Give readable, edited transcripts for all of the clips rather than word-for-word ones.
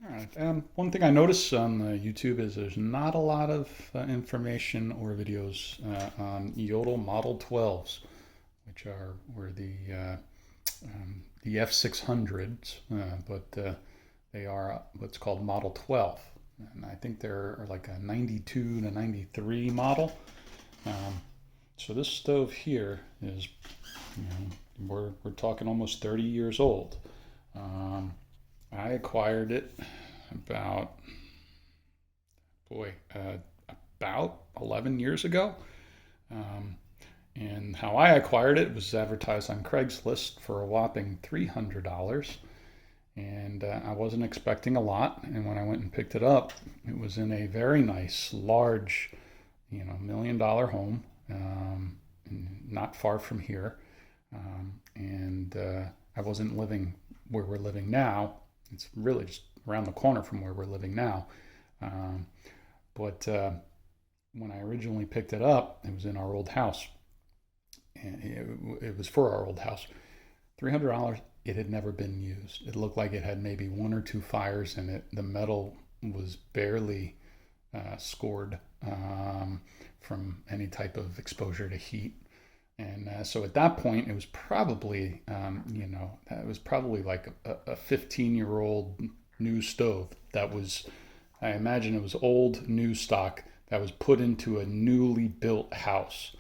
All right. One thing I notice on YouTube is there's not a lot of information or videos on Yodel Model 12s, which are were the F600s, but they are what's called Model 12, and I think they're like a 92 to 93 model. Um, so this stove here is, you know, we're talking almost 30 years old. Um, I acquired it about, boy, about 11 years ago. Um, and how I acquired it was advertised on Craigslist for a whopping $300. And I wasn't expecting a lot. And when I went and picked it up, it was in a very nice, large, $1 million home, not far from here. And I wasn't living where we're living now. It's really just around the corner from where we're living now. Um, but when I originally picked it up, it was in our old house. And it was for our old house. $300. It had never been used. It looked like it had maybe one or two fires in it. The metal was barely scored from any type of exposure to heat. And so at that point, it was probably, it was probably like a 15-year-old new stove that was, I imagine it was old new stock that was put into a newly built house.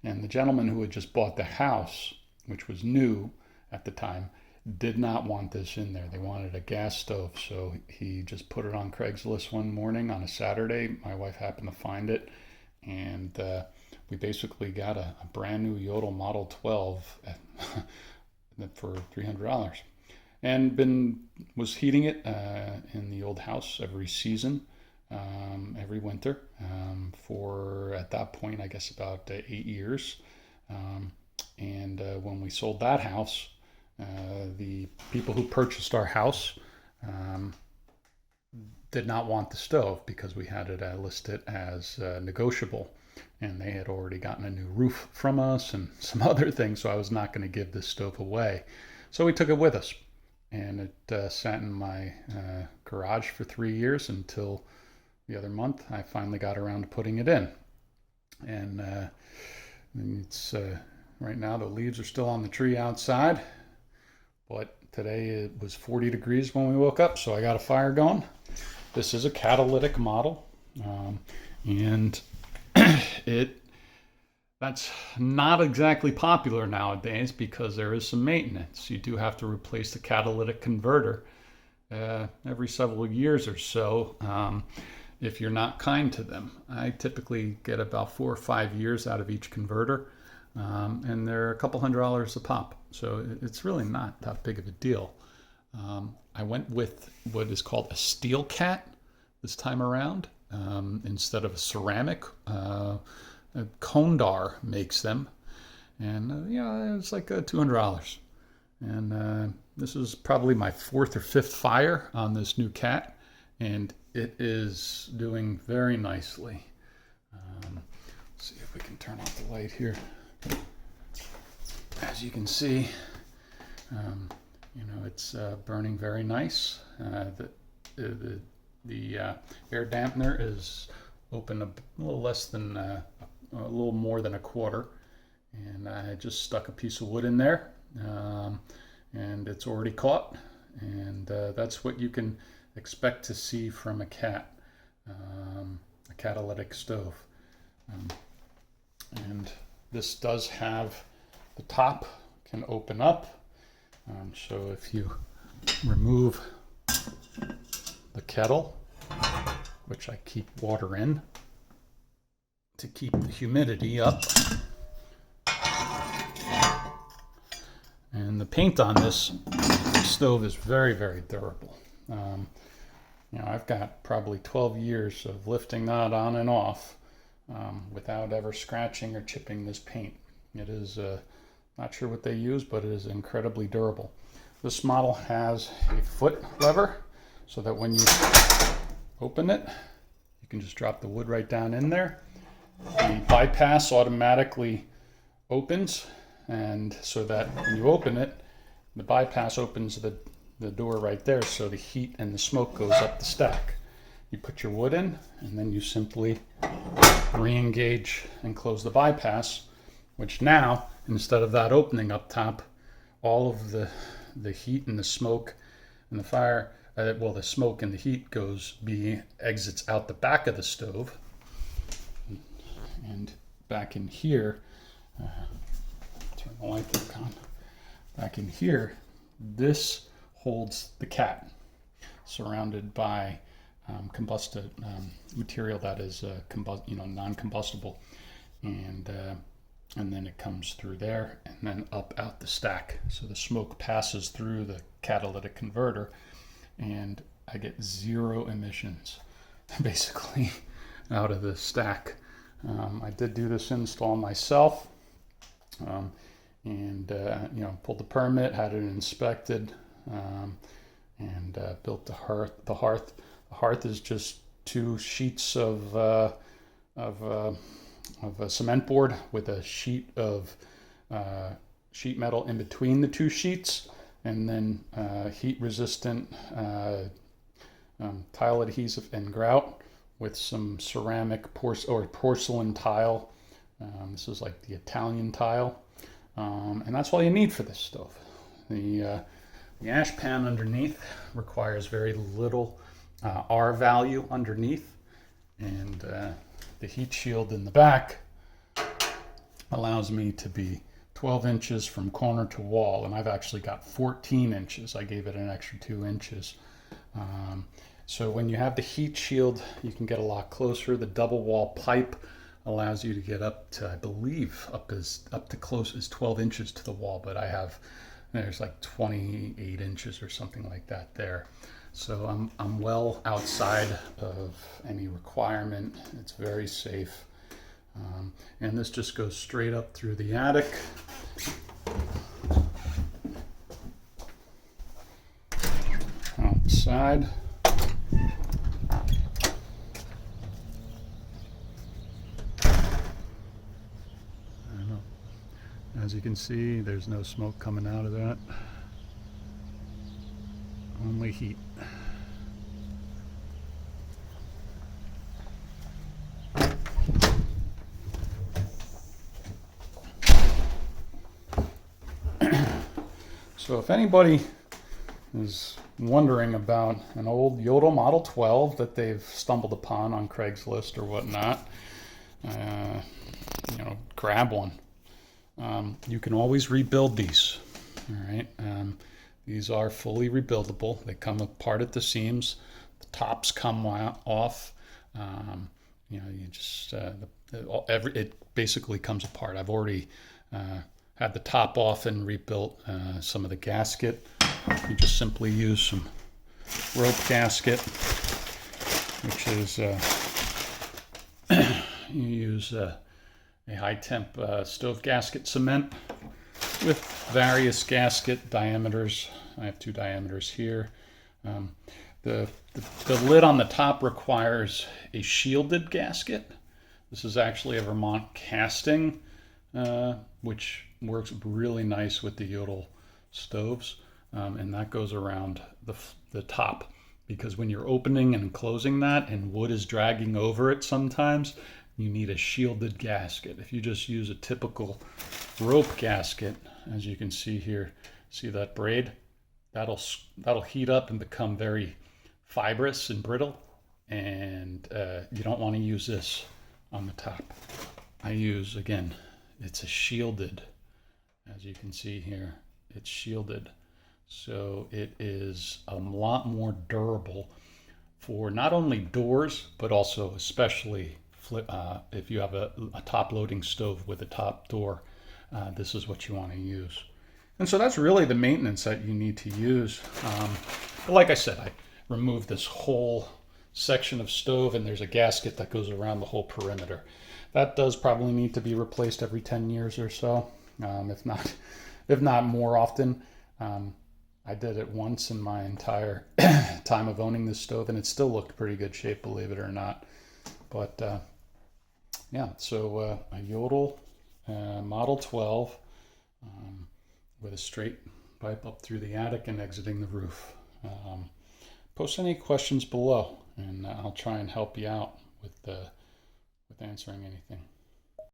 And the gentleman who had just bought the house, which was new at the time, did not want this in there. They wanted a gas stove. So he just put it on Craigslist one morning on a Saturday. My wife happened to find it. And we basically got a brand new Yodel Model 12 for $300, and was heating it in the old house every season, every winter, for at that point I guess about 8 years. And when we sold that house, the people who purchased our house did not want the stove because we had it listed as negotiable, and they had already gotten a new roof from us and some other things, so I was not going to give this stove away. So we took it with us, and it sat in my garage for 3 years until the other month I finally got around to putting it in. And it's right now the leaves are still on the tree outside, but today it was 40 degrees when we woke up, so I got a fire going. This is a catalytic model, and that's not exactly popular nowadays because there is some maintenance. You do have to replace the catalytic converter every several years or so, if you're not kind to them. I typically get about 4 or 5 years out of each converter, and they're a couple $100 a pop, so it's really not that big of a deal. I went with what is called a steel cat this time around, instead of a ceramic. Condar makes them, and it's like $200. And this is probably my fourth or fifth fire on this new cat, and it is doing very nicely. Let's see if we can turn off the light here. As you can see, it's burning very nice. The air dampener is open a little less than a little more than a quarter, and I just stuck a piece of wood in there, and it's already caught, and that's what you can expect to see from a catalytic stove. And this does have, the top can open up, so if you remove the kettle, which I keep water in to keep the humidity up, and the paint on this stove is very, very durable. I've got probably 12 years of lifting that on and off without ever scratching or chipping this paint. It is not sure what they use, but it is incredibly durable. This model has a foot lever so that when you open it, you can just drop the wood right down in there. The bypass automatically opens, and so that when you open it, the bypass opens the the door right there so the heat and the smoke goes up the stack. You put your wood in, and then you simply re-engage and close the bypass, which now, instead of that opening up top, all of the heat and the smoke and the fire, well, the smoke and the heat exits out the back of the stove. And back in here, turn the light back on. Back in here, this holds the cat, surrounded by combusted material that is non-combustible, and then it comes through there and then up out the stack. So the smoke passes through the catalytic converter, and I get zero emissions, basically, out of the stack. I did do this install myself, and pulled the permit, had it inspected, and built the hearth. The hearth is just 2 sheets of a cement board with a sheet of sheet metal in between the 2 sheets, and then heat resistant tile adhesive and grout with some ceramic porcelain tile. This is like the Italian tile, and that's all you need for this stove. The ash pan underneath requires very little R value underneath, and the heat shield in the back allows me to be 12 inches from corner to wall, and I've actually got 14 inches. I gave it an extra 2 inches. So when you have the heat shield, you can get a lot closer. The double wall pipe allows you to get up to, I believe, up to close as 12 inches to the wall, but there's like 28 inches or something like that there. So I'm well outside of any requirement. It's very safe. And this just goes straight up through the attic. Outside. As you can see, there's no smoke coming out of that. Only heat. So if anybody is wondering about an old Jotul Model 12 that they've stumbled upon on Craigslist or whatnot, grab one. You can always rebuild these. All right. These are fully rebuildable. They come apart at the seams. The tops come off. It basically comes apart. I've already had the top off and rebuilt some of the gasket. You just simply use some rope gasket, which is you use a high temp stove gasket cement with various gasket diameters. I have 2 diameters here. The lid on the top requires a shielded gasket. This is actually a Vermont casting, which works really nice with the Jotul stoves, and that goes around the top, because when you're opening and closing that and wood is dragging over it sometimes, you need a shielded gasket. If you just use a typical rope gasket, as you can see here, see that braid? That'll heat up and become very fibrous and brittle, and you don't want to use this on the top. I use, again, it's a shielded, as you can see here, it's shielded. So it is a lot more durable for not only doors, but also especially if you have a top loading stove with a top door. This is what you want to use. And so that's really the maintenance that you need to use. But like I said, I removed this whole section of stove, and there's a gasket that goes around the whole perimeter. That does probably need to be replaced every 10 years or so, if not more often. I did it once in my entire time of owning this stove, and it still looked pretty good shape, believe it or not. But yeah, so a Jotul Model 12 with a straight pipe up through the attic and exiting the roof. Post any questions below, and I'll try and help you out with answering anything.